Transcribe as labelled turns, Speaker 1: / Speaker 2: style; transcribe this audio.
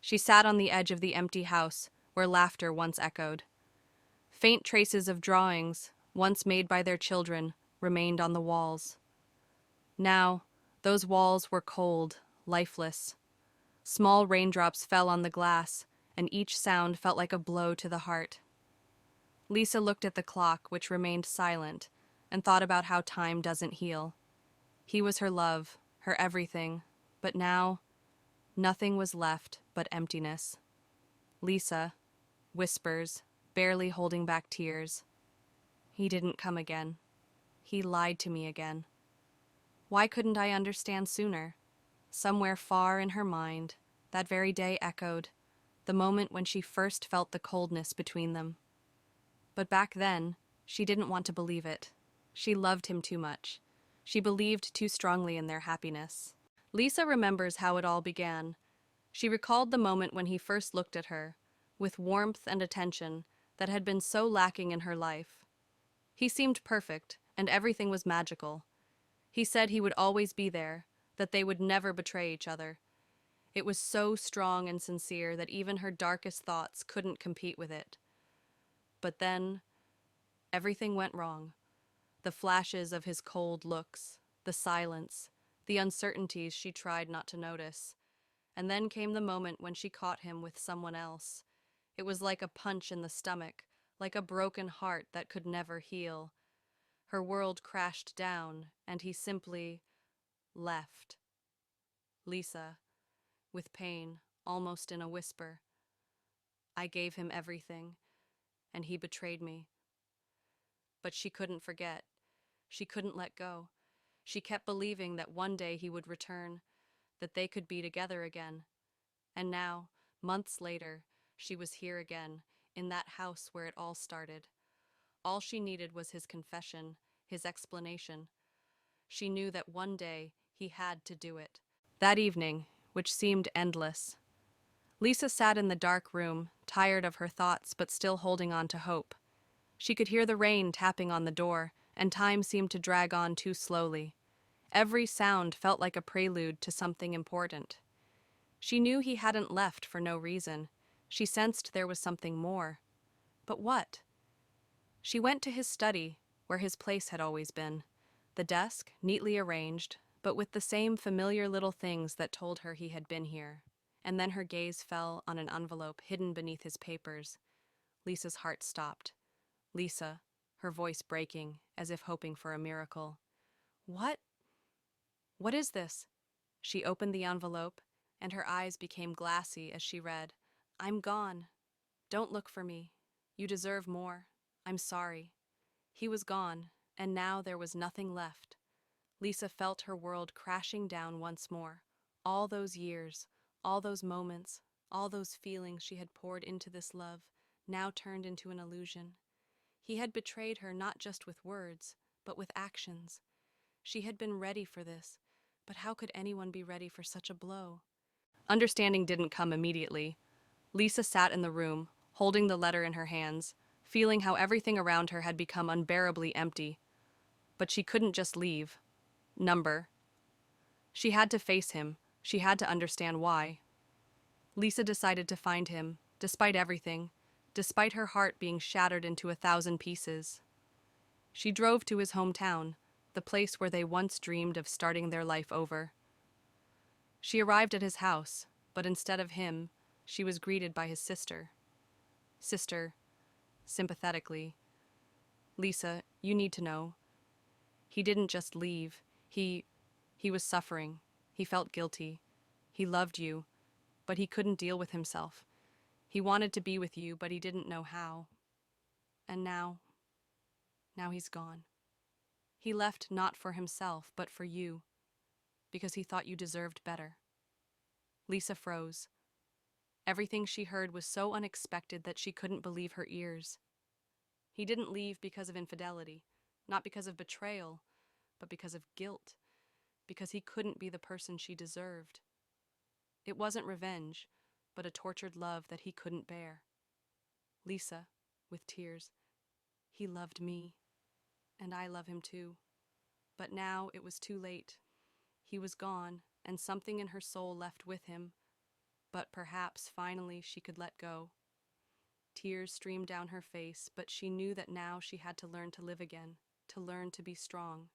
Speaker 1: She sat on the edge of the empty house where laughter once echoed. Faint traces of drawings, once made by their children, remained on the walls. Now, those walls were cold, lifeless. Small raindrops fell on the glass, and each sound felt like a blow to the heart. Lisa looked at the clock, which remained silent, and thought about how time doesn't heal. He was her love, her everything, but now, nothing was left but emptiness. Lisa, whispers, barely holding back tears. He didn't come again. He lied to me again. Why couldn't I understand sooner? Somewhere far in her mind, that very day echoed, the moment when she first felt the coldness between them. But back then, she didn't want to believe it. She loved him too much. She believed too strongly in their happiness. Lisa remembers how it all began. She recalled the moment when he first looked at her, with warmth and attention that had been so lacking in her life. He seemed perfect, and everything was magical. He said he would always be there, that they would never betray each other. It was so strong and sincere that even her darkest thoughts couldn't compete with it. But then, everything went wrong. The flashes of his cold looks, the silence, the uncertainties she tried not to notice. And then came the moment when she caught him with someone else. It was like a punch in the stomach, like a broken heart that could never heal. Her world crashed down, and he simply left. Lisa, with pain, almost in a whisper. I gave him everything, and he betrayed me. But she couldn't forget. She couldn't let go. She kept believing that one day he would return, that they could be together again. And now, months later, she was here again, in that house where it all started. All she needed was his confession, his explanation. She knew that one day he had to do it. That evening, which seemed endless, Lisa sat in the dark room, tired of her thoughts but still holding on to hope. She could hear the rain tapping on the door, and time seemed to drag on too slowly. Every sound felt like a prelude to something important. She knew he hadn't left for no reason. She sensed there was something more. But what? She went to his study, where his place had always been. The desk, neatly arranged, but with the same familiar little things that told her he had been here. And then her gaze fell on an envelope hidden beneath his papers. Lisa's heart stopped. Lisa, her voice breaking, as if hoping for a miracle. What? What is this? She opened the envelope, and her eyes became glassy as she read, I'm gone. Don't look for me. You deserve more. I'm sorry. He was gone, and now there was nothing left. Lisa felt her world crashing down once more. All those years, all those moments, all those feelings she had poured into this love, now turned into an illusion. He had betrayed her not just with words, but with actions. She had been ready for this, but how could anyone be ready for such a blow? Understanding didn't come immediately. Lisa sat in the room, holding the letter in her hands, feeling how everything around her had become unbearably empty. But she couldn't just leave. Number. She had to face him. She had to understand why. Lisa decided to find him, despite everything, despite her heart being shattered into 1,000 pieces. She drove to his hometown, the place where they once dreamed of starting their life over. She arrived at his house, but instead of him, she was greeted by his sister. Sister, sympathetically, Lisa, you need to know. He didn't just leave. He was suffering. He felt guilty. He loved you, but he couldn't deal with himself. He wanted to be with you, but he didn't know how. And now he's gone. He left not for himself, but for you, because he thought you deserved better. Lisa froze. Everything she heard was so unexpected that she couldn't believe her ears. He didn't leave because of infidelity, not because of betrayal, but because of guilt, because he couldn't be the person she deserved. It wasn't revenge, but a tortured love that he couldn't bear. Lisa, with tears, he loved me, and I love him too. But now it was too late. He was gone, and something in her soul left with him. But perhaps finally she could let go. Tears streamed down her face, but she knew that now she had to learn to live again, to learn to be strong.